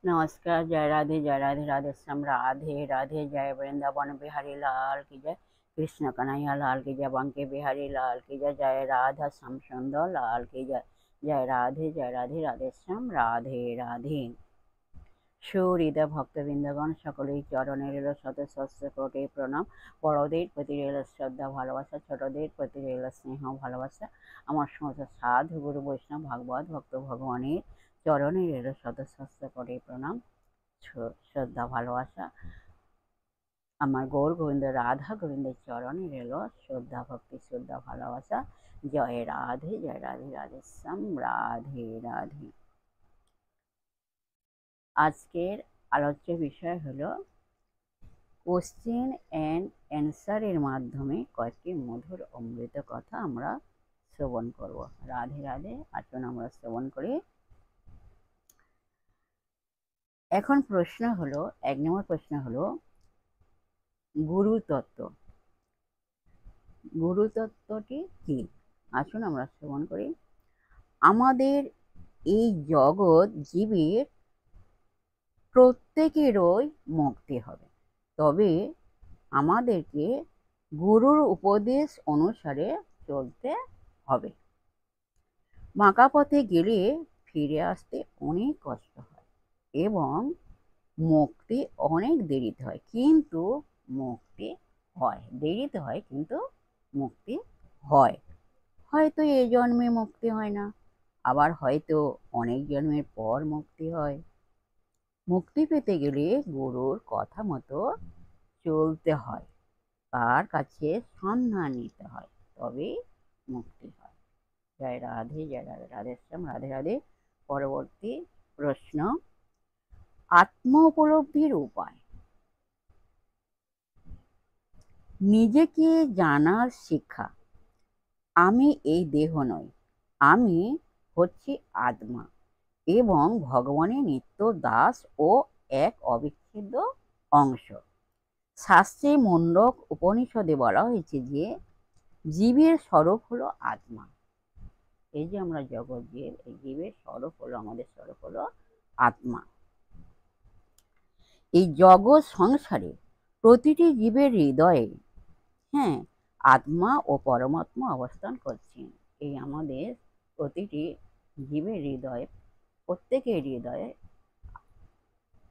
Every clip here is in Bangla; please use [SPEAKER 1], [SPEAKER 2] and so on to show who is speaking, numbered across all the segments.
[SPEAKER 1] नमस्कार। जय राधे राधे श्याम राधे राधे। जय वृंदावन बिहारी लाल की जय। कृष्ण कन्हैया लाल की जय। बंके बिहारी लाल की जय। जय राधा श्याम सुंदर लाल की जय। जय राधे राधे श्याम राधे राधे। সুহৃদয় ভক্তবৃন্দগণ সকলেই চরণে রইল শত সহস্র কোটি প্রণাম। বড়দের প্রতি রইল শ্রদ্ধা ভালোবাসা, ছোটদের প্রতি রইল স্নেহ ভালোবাসা। আমার সমস্ত সাধু গুরু বৈষ্ণব ভাগবত ভক্ত ভগবানের চরণে রইল শত সহস্র কোটি প্রণাম, শ্রদ্ধা ভালোবাসা। আমার গৌর গোবিন্দ রাধা গোবিন্দের চরণে রইল শ্রদ্ধা ভক্তি শ্রদ্ধা ভালোবাসা। জয় রাধে রাধে শ্যাম রাধে রাধে। আজকের আলোচ্য বিষয় হলো কোশ্চেন অ্যান্ড অ্যান্সারের মাধ্যমে কয়েকটি মধুর অমৃত কথা আমরা শ্রবণ করব। রাধে রাধে। আসুন আমরা শ্রবণ করি। এখন প্রশ্ন হলো, 1 নম্বর প্রশ্ন হলো গুরুতত্ত্ব। গুরুতত্ত্বটি কি? আসুন আমরা শ্রবণ করি। আমাদের এই জগৎ জীবের প্রত্যেকেরই মুক্তি হবে, তবে আমাদেরকে গুরুর উপদেশ অনুসারে চলতে হবে। বাঁকা পথে গেলে ফিরে আসতে অনেক কষ্ট হয় এবং মুক্তি অনেক দেরিতে হয়, কিন্তু মুক্তি হয়। দেরিতে হয় কিন্তু মুক্তি হয়। হয়তো এই জন্মে মুক্তি হয় না, আবার হয়তো অনেক জন্মের পর মুক্তি হয়। মুক্তি পেতে গেলে গুরুর কথা মতো চলতে হয়, তার কাছে সন্ধান নিতে হয়, তবেই মুক্তি হয়। জয় রাধে রাধে শ্যাম রাধে রাধে। পরবর্তী প্রশ্ন, আত্ম উপলব্ধির উপায়। নিজেকে জানার শিক্ষা। আমি এই দেহ নই, আমি হচ্ছি আত্মা এবং ভগবানের নিত্য দাস ও এক অবিচ্ছেদ্য অংশ। শাস্ত্রে মুন্ডক উপনিষদে বলা হয়েছে যে জীবের স্বরূপ হলো আত্মা। এই যে আমরা জগৎ জীব, এই জীবের স্বরূপ হলো, আমাদের স্বরূপ হলো আত্মা। এই জগৎ সংসারে প্রতিটি জীবের হৃদয়ে আত্মা ও পরমাত্মা অবস্থান করছেন। এই আমাদের প্রতিটি জীবের হৃদয়ে, প্রত্যেকের হৃদয়ে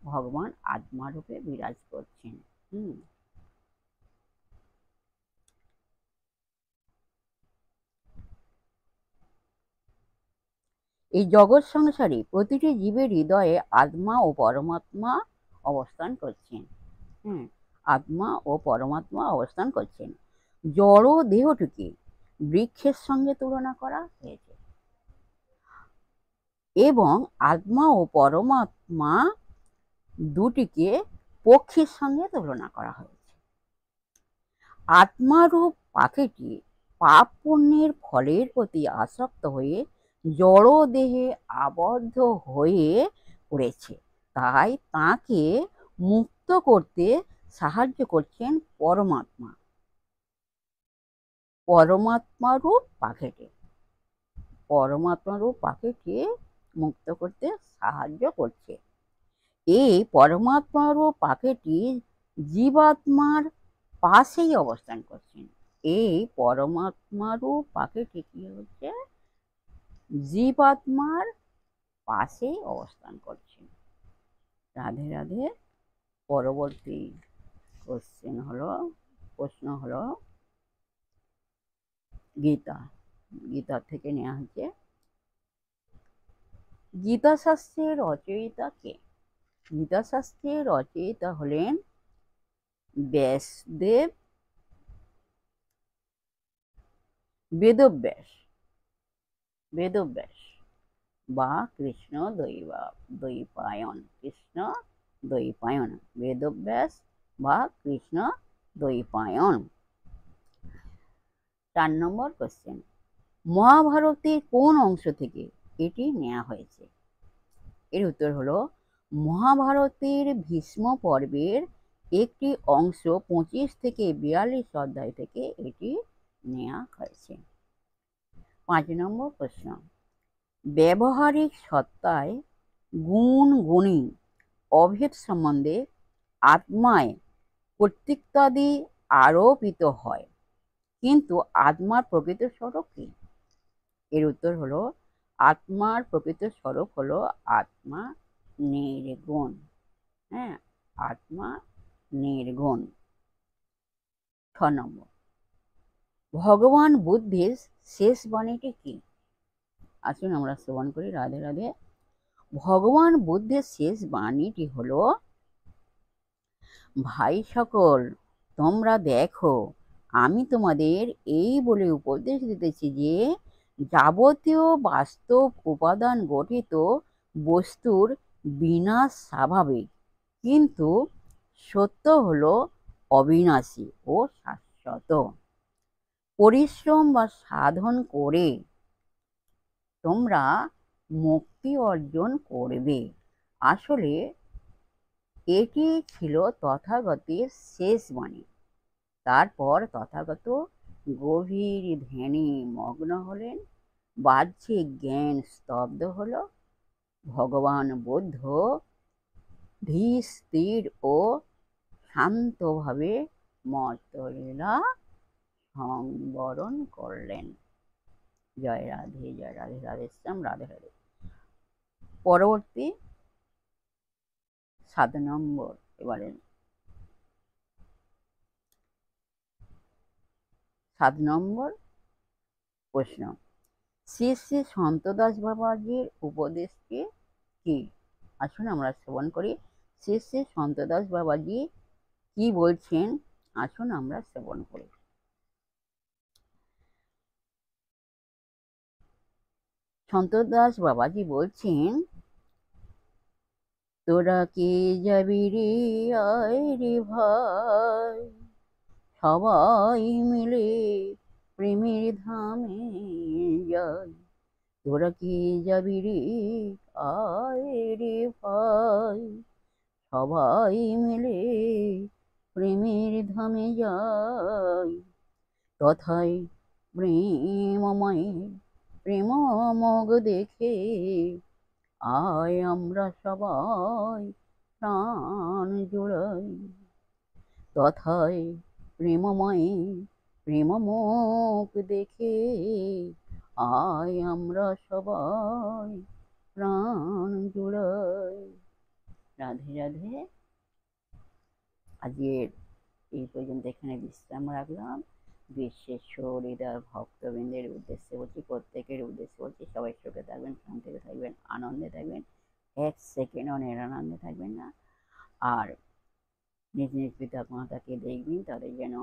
[SPEAKER 1] ভগবান আত্মা রূপে বিরাজ করছেন। এই জগৎ সংসারে প্রতিটি জীবের হৃদয়ে আত্মা ও পরমাত্মা অবস্থান করছেন। আত্মা ও পরমাত্মা অবস্থান করছেন। জড় দেহটিকে বৃক্ষের সঙ্গে তুলনা করা হয়েছে এবং আত্মা ও পরমাত্মা দুটিকে পক্ষীর সঙ্গে তুলনা করা হয়েছে। আত্মারূপ পাখিটি পাপ পুণ্যের ফলের প্রতি আসক্ত হয়ে জড় দেহে আবদ্ধ হয়ে পড়েছে, তাই তাকে মুক্ত করতে সাহায্য করছেন পরমাত্মা। পরমাত্মারূপ পাখিটি, পরমাত্মারূপ পাখিটি মুক্ত করতে সাহায্য করছে। এই পরমাত্মারূপ পাখিটি জীবাত্মার পাশেই অবস্থান করছেন। এই পরমাত্মারূপ পাখিটি কি হচ্ছে? জীবাত্মার পাশেই অবস্থান করছেন। রাধে রাধে। পরবর্তী প্রশ্ন হলো গীতা। গীতা থেকে নেওয়া হচ্ছে। গীতা শাস্ত্রের রচয়িতা কে? গীতা শাস্ত্রের রচয়িতা হলেন ব্যাসদেব, বেদব্যাস, বেদব্যাস বা কৃষ্ণ দ্বৈপায়ন, কৃষ্ণ দ্বৈপায়ন, বেদব্যাস বা কৃষ্ণ দ্বৈপায়ন। 4 নম্বর কোশ্চেন, মহাভারতের কোন অংশ থেকে এটি নেওয়া হয়েছে? এর উত্তর হলো মহাভারতের ভীষ্ম পর্বের একটি অংশ 25 থেকে 42 অধ্যায় থেকে এটি নেওয়া হয়েছে। 5 নম্বর প্রশ্ন, ব্যবহারিক সত্তায় গুণ গুণী অভেদ সম্বন্ধে আত্মায় কর্তৃত্বাদি আরোপিত হয়, কিন্তু আত্মার প্রকৃত স্বরূপ কি? এর উত্তর হলো আত্মার প্রকৃত স্বরূপ হলো আত্মা নির্গুণ। হ্যাঁ, আত্মা নির্গুণ। 6 নম্বর, ভগবান বুদ্ধের শেষ বাণীটি কি? আসুন আমরা শ্রবণ করি। রাধে রাধে। ভগবান বুদ্ধের শেষ বাণীটি হলো, ভাই সকল, তোমরা দেখো, আমি তোমাদের এই বলে উপদেশ দিতেছি যে যাবতীয় বাস্তব উপাদান গঠিত বস্তুর বিনাশ স্বাভাবিক, কিন্তু সত্য হলো অবিনাশী ও শাশ্বত। পরিশ্রম বা সাধন করে তোমরা মুক্তি অর্জন করবে। আসলে এটি ছিল তথাগতের শেষ বাণী। তারপর তথাগত গভীর ধ্যানে মগ্ন হলেন। বাহ্যিক জ্ঞান স্তব্ধ হল। ভগবান বুদ্ধ ধীর স্থির ও শান্তভাবে মর্ত্যলীলা সংবরণ করলেন। জয় রাধে, জয় রাধে, রাধে শ্যাম, রাধে রাধে। পরবর্তী 7 নম্বর, এবারে 7 নম্বর প্রশ্ন, শ্রী শ্রী সন্তদাস বাবাজির উপদেশটি কি? আসুন আমরা শ্রবণ করি। শ্রী শ্রী সন্তদাস বাবাজি কি বলছেন, আসুন আমরা শ্রবণ করি। সন্তদাস বাবাজি বলছেন, তোরা কে যাবি রে, আয় রে ভাই, সবাই মিলে প্রেমের ধামে যাই। তোরা কে যাবি রে, আয় রে ভাই, সবাই মিলে প্রেমের ধামে যাই। তথায় প্রেমময় প্রেমমগ দেখে আয় আমরা সবাই প্রাণ জুড়াই। তথায় প্রেমময় প্রেমমুখ দেখে আয় আমরা সবাই প্রাণ জুড়াই। রাধে রাধে। আজকের এই পর্যন্ত এখানে বিশ্রাম রাখলাম। বিশ্বেশ্বর হৃদয় ভক্তবৃন্দের উদ্দেশ্যে বলছি, প্রত্যেকের উদ্দেশ্যে বলছি, সবাই সুখে থাকবেন, শান্তিতে থাকবেন, আনন্দে থাকবেন, 1 সেকেন্ডও নিরানন্দে থাকবেন না। আর নিজ নিজ পিতা মাতাকে দেখবেন, তাদের যেন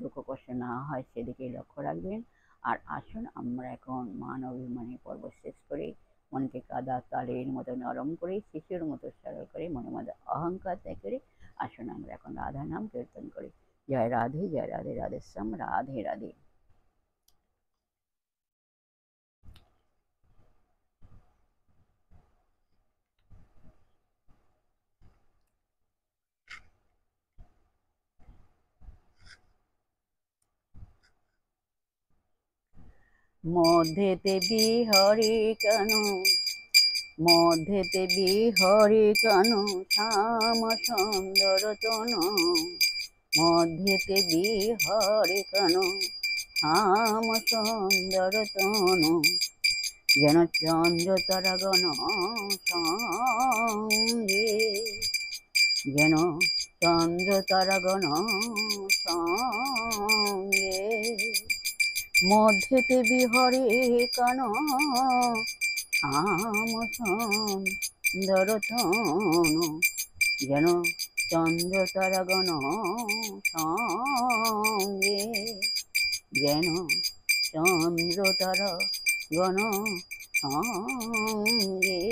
[SPEAKER 1] দুঃখ কষ্ট না হয় সেদিকে লক্ষ্য রাখবেন। আর আসুন আমরা এখন মান অভিমানী পর্ব শেষ করে মনকে কাদা তালের মতো নরম করে, শিশুর মতো সরল করে, মনের মধ্যে অহংকার ত্যাগ করে আসুন আমরা এখন রাধা নাম কীর্তন করি। জয় রাধে, জয় রাধে, রাধে শ্যাম, রাধে রাধে। মধ্যেতে বিহরে কেন, মধ্যেতে বিহরে কেন শ্যাম সুন্দর তন, মধ্যেতে বিহরে কেন শ্যাম সুন্দর তন, যেন চন্দ্র তারাগণ সঙ্গে, যেন চন্দ্র তারাগণ সঙ্গে। মধ্যেতে বিহরে কেন শ্যাম সুন্দর তন, যেন চন্দ্র তারাগণ সঙ্গে, যেন চন্দ্র তারাগণ সঙ্গে।